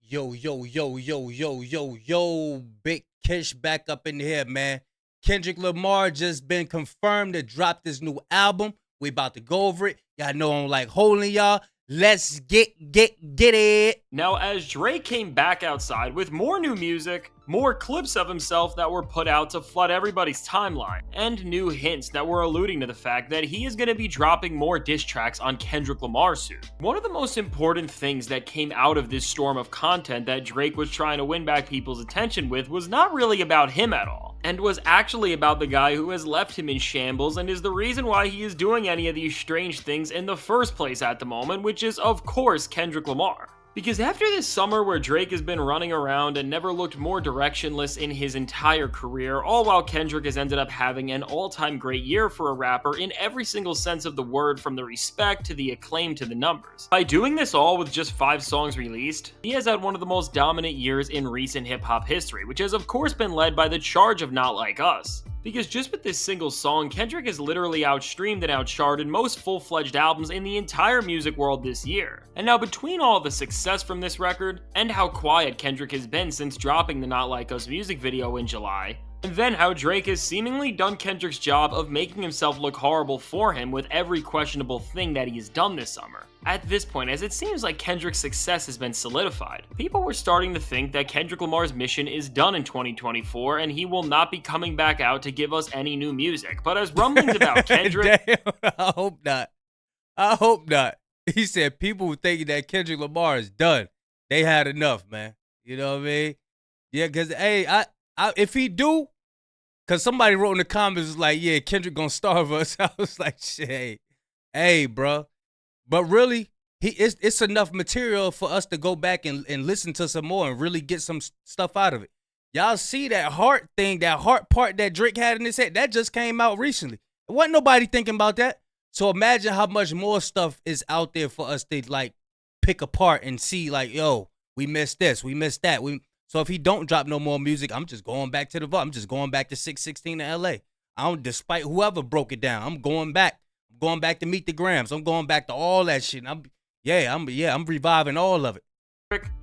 Yo, yo, yo, yo, yo, yo, yo, Big Kish back up in here, man. Kendrick Lamar just been confirmed to drop this new album. We about to go over it. Y'all know I'm like holding y'all. Let's get it. Now, as Drake came back outside with more new music, more clips of himself that were put out to flood everybody's timeline, and new hints that were alluding to the fact that he is going to be dropping more diss tracks on Kendrick Lamar soon. One of the most important things that came out of this storm of content that Drake was trying to win back people's attention with was not really about him at all, and was actually about the guy who has left him in shambles and is the reason why he is doing any of these strange things in the first place at the moment, which is, of course, Kendrick Lamar. Because after this summer where Drake has been running around and never looked more directionless in his entire career, all while Kendrick has ended up having an all-time great year for a rapper in every single sense of the word, from the respect to the acclaim to the numbers. By doing this all with just 5 songs released, he has had one of the most dominant years in recent hip-hop history, which has of course been led by the charge of Not Like Us. Because just with this single song, Kendrick has literally outstreamed and outcharted most full-fledged albums in the entire music world this year. And now between all the success from this record, and how quiet Kendrick has been since dropping the Not Like Us music video in July, and then how Drake has seemingly done Kendrick's job of making himself look horrible for him with every questionable thing that he has done this summer. At this point, as it seems like Kendrick's success has been solidified, people were starting to think that Kendrick Lamar's mission is done in 2024 and he will not be coming back out to give us any new music. But as rumblings about Kendrick... Damn, I hope not. I hope not. He said people were thinking that Kendrick Lamar is done. They had enough, man. You know what I mean? Yeah, because, hey, if he do, because somebody wrote in the comments, was like, yeah, Kendrick gonna starve us. I was like, shit, hey, bro. But really, it's enough material for us to go back and listen to some more and really get some stuff out of it. Y'all see that heart thing, that heart part that Drake had in his head, that just came out recently. Wasn't nobody thinking about that. So imagine how much more stuff is out there for us to like pick apart and see like, yo, we missed this, we missed that. So if he don't drop no more music, I'm just going back to the vault. I'm just going back to 616 in LA. Despite whoever broke it down, I'm going back. I'm going back to Meet the Grams. I'm going back to all that shit. I'm reviving all of it.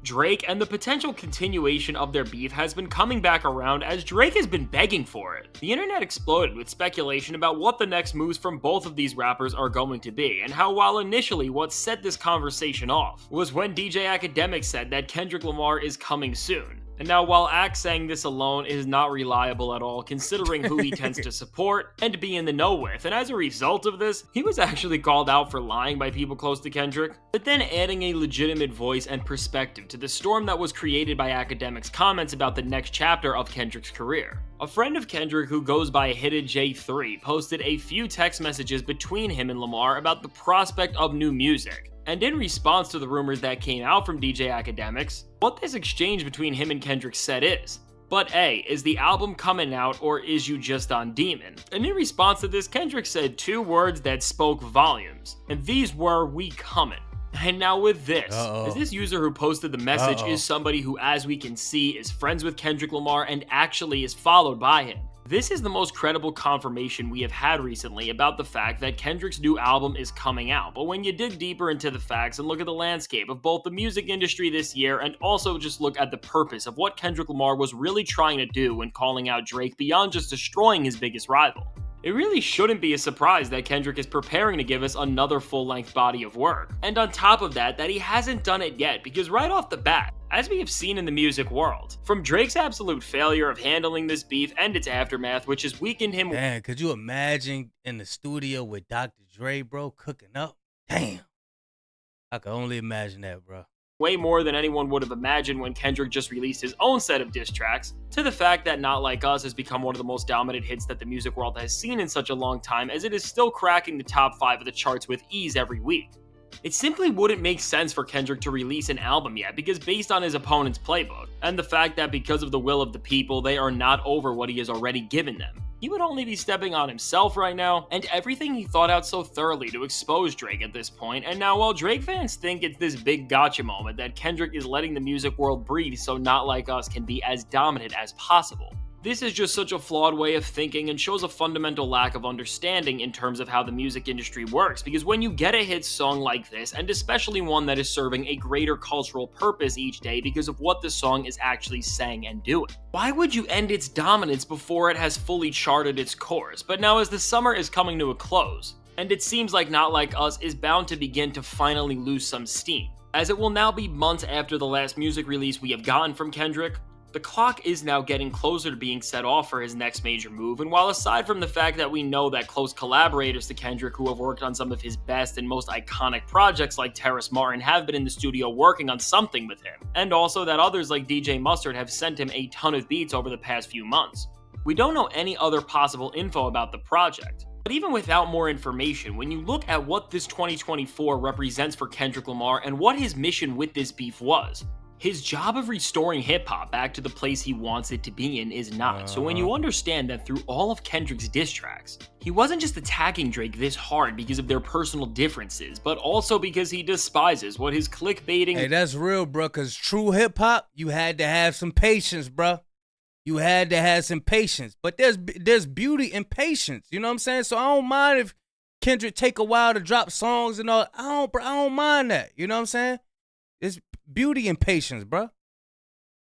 Drake and the potential continuation of their beef has been coming back around as Drake has been begging for it. The internet exploded with speculation about what the next moves from both of these rappers are going to be, and how while initially what set this conversation off was when DJ Academic said that Kendrick Lamar is coming soon. And now while Axe saying this alone is not reliable at all considering who he tends to support and be in the know with, and as a result of this, he was actually called out for lying by people close to Kendrick, but then adding a legitimate voice and perspective to the storm that was created by Academic's comments about the next chapter of Kendrick's career. A friend of Kendrick who goes by Hidden J3 posted a few text messages between him and Lamar about the prospect of new music. And in response to the rumors that came out from DJ Academics, what this exchange between him and Kendrick said is, "But A, is the album coming out or is you just on Demon?" And in response to this, Kendrick said 2 words that spoke volumes, and these were, "We coming." And now with this, as this user who posted the message is somebody who, as we can see, is friends with Kendrick Lamar and actually is followed by him. This is the most credible confirmation we have had recently about the fact that Kendrick's new album is coming out. But when you dig deeper into the facts and look at the landscape of both the music industry this year and also just look at the purpose of what Kendrick Lamar was really trying to do when calling out Drake beyond just destroying his biggest rival, it really shouldn't be a surprise that Kendrick is preparing to give us another full-length body of work. And on top of that he hasn't done it yet, because right off the bat, as we have seen in the music world, from Drake's absolute failure of handling this beef and its aftermath, which has weakened him. Damn, could you imagine in the studio with Dr. Dre, bro, cooking up? Damn. I can only imagine that, bro. Way more than anyone would have imagined when Kendrick just released his own set of diss tracks, to the fact that Not Like Us has become one of the most dominant hits that the music world has seen in such a long time, as it is still cracking the top 5 of the charts with ease every week. It simply wouldn't make sense for Kendrick to release an album yet, because based on his opponent's playbook, and the fact that because of the will of the people, they are not over what he has already given them, he would only be stepping on himself right now, and everything he thought out so thoroughly to expose Drake at this point. And now while Drake fans think it's this big gotcha moment that Kendrick is letting the music world breathe so Not Like Us can be as dominant as possible, This is just such a flawed way of thinking and shows a fundamental lack of understanding in terms of how the music industry works, because when you get a hit song like this, and especially one that is serving a greater cultural purpose each day because of what the song is actually saying and doing, why would you end its dominance before it has fully charted its course? But now as the summer is coming to a close, and it seems like Not Like Us is bound to begin to finally lose some steam, as it will now be months after the last music release we have gotten from Kendrick, the clock is now getting closer to being set off for his next major move, and while aside from the fact that we know that close collaborators to Kendrick who have worked on some of his best and most iconic projects like Terrace Martin have been in the studio working on something with him, and also that others like DJ Mustard have sent him a ton of beats over the past few months, we don't know any other possible info about the project. But even without more information, when you look at what this 2024 represents for Kendrick Lamar and what his mission with this beef was, his job of restoring hip-hop back to the place he wants it to be in is not. So when you understand that through all of Kendrick's diss tracks, he wasn't just attacking Drake this hard because of their personal differences, but also because he despises what his clickbaiting— Hey, that's real, bro, because true hip-hop, you had to have some patience, bro. You had to have some patience. But there's beauty in patience, you know what I'm saying? So I don't mind if Kendrick take a while to drop songs and all. I don't mind that, you know what I'm saying? It's beauty and patience, bro.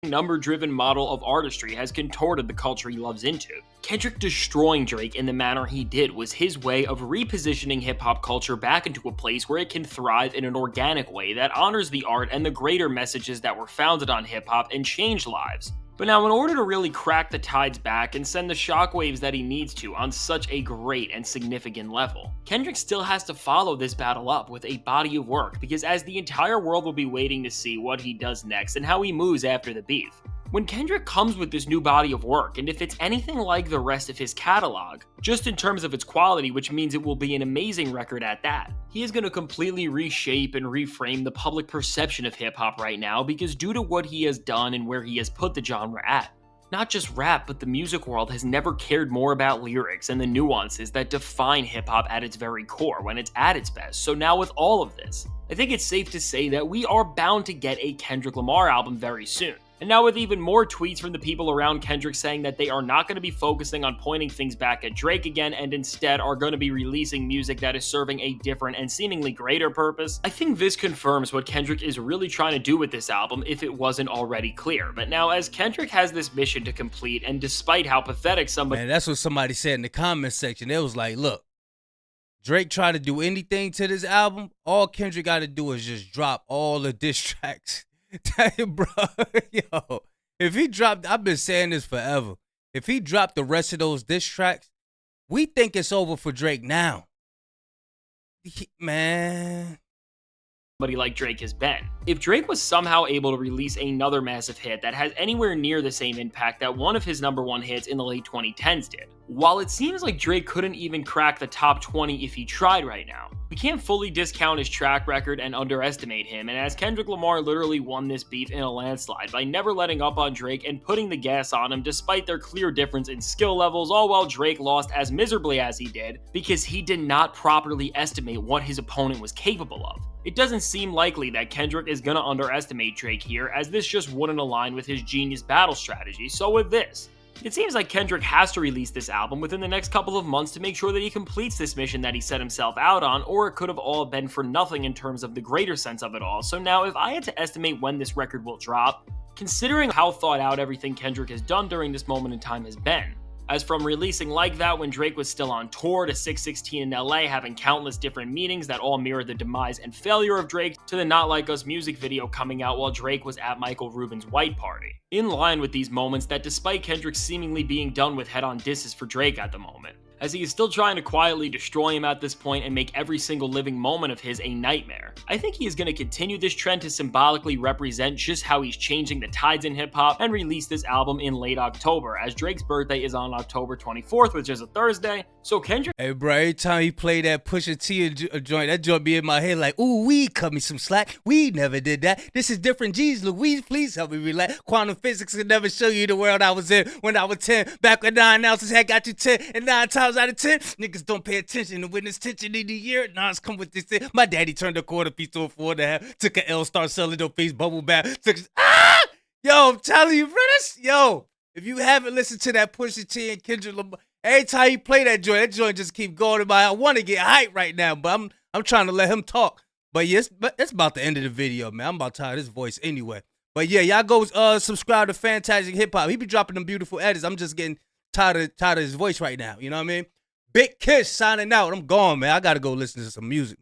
Number-driven model of artistry has contorted the culture he loves into. Kendrick destroying Drake in the manner he did was his way of repositioning hip-hop culture back into a place where it can thrive in an organic way that honors the art and the greater messages that were founded on hip-hop and change lives. But now, in order to really crack the tides back and send the shockwaves that he needs to on such a great and significant level, Kendrick still has to follow this battle up with a body of work, because as the entire world will be waiting to see what he does next and how he moves after the beef. When Kendrick comes with this new body of work, and if it's anything like the rest of his catalog, just in terms of its quality, which means it will be an amazing record at that, he is going to completely reshape and reframe the public perception of hip-hop right now, because due to what he has done and where he has put the genre at, not just rap, but the music world has never cared more about lyrics and the nuances that define hip-hop at its very core when it's at its best. So now with all of this, I think it's safe to say that we are bound to get a Kendrick Lamar album very soon. And now with even more tweets from the people around Kendrick saying that they are not going to be focusing on pointing things back at Drake again and instead are going to be releasing music that is serving a different and seemingly greater purpose, I think this confirms what Kendrick is really trying to do with this album if it wasn't already clear. But now as Kendrick has this mission to complete, and despite how pathetic somebody— Man, that's what somebody said in the comment section. It was like, look, Drake tried to do anything to this album, all Kendrick got to do is just drop all the diss tracks. Bro, yo, if he dropped, I've been saying this forever. If he dropped the rest of those diss tracks, we think it's over for Drake now. Man. Somebody like Drake has been. If Drake was somehow able to release another massive hit that has anywhere near the same impact that one of his number one hits in the late 2010s did, while it seems like Drake couldn't even crack the top 20 if he tried right now, we can't fully discount his track record and underestimate him, and as Kendrick Lamar literally won this beef in a landslide by never letting up on Drake and putting the gas on him despite their clear difference in skill levels, all while Drake lost as miserably as he did because he did not properly estimate what his opponent was capable of. It doesn't seem likely that Kendrick is gonna underestimate Drake here, as this just wouldn't align with his genius battle strategy. So with this, it seems like Kendrick has to release this album within the next couple of months to make sure that he completes this mission that he set himself out on, or it could have all been for nothing in terms of the greater sense of it all. So now, if I had to estimate when this record will drop, considering how thought out everything Kendrick has done during this moment in time has been, as from releasing Like That when Drake was still on tour, to 616 in LA having countless different meetings that all mirror the demise and failure of Drake, to the Not Like Us music video coming out while Drake was at Michael Rubin's white party. In line with these moments that despite Kendrick seemingly being done with head-on disses for Drake at the moment, as he is still trying to quietly destroy him at this point and make every single living moment of his a nightmare, I think he is going to continue this trend to symbolically represent just how he's changing the tides in hip-hop and release this album in late October, as Drake's birthday is on October 24th, which is a Thursday, so Kendrick— Hey, bro, every time he play that Pusha T joint, that joint be in my head like, ooh, we cut me some slack. We never did that. This is different. G's, Louise, please help me relax. Quantum physics could never show you the world I was in when I was 10. Back when 9 ounces had got you 10, and 9 times out of 10, niggas don't pay attention. And when it's tension in the year, Nas come with this thing. My daddy turned a quarter piece to a 4.5. Took an L, start selling your face bubble bath. Yo, I'm telling you, bro, yo. If you haven't listened to that Pusha T and Kendrick Lamar, every time he play that joint just keep going in my. I want to get hype right now, but I'm trying to let him talk. But yes, it's about the end of the video, man. I'm about tired of his voice anyway. But yeah, y'all go subscribe to Fantastic Hip Hop. He be dropping them beautiful edits. I'm just getting tired of his voice right now. You know what I mean? Big Kiss signing out. I'm gone, man. I gotta go listen to some music.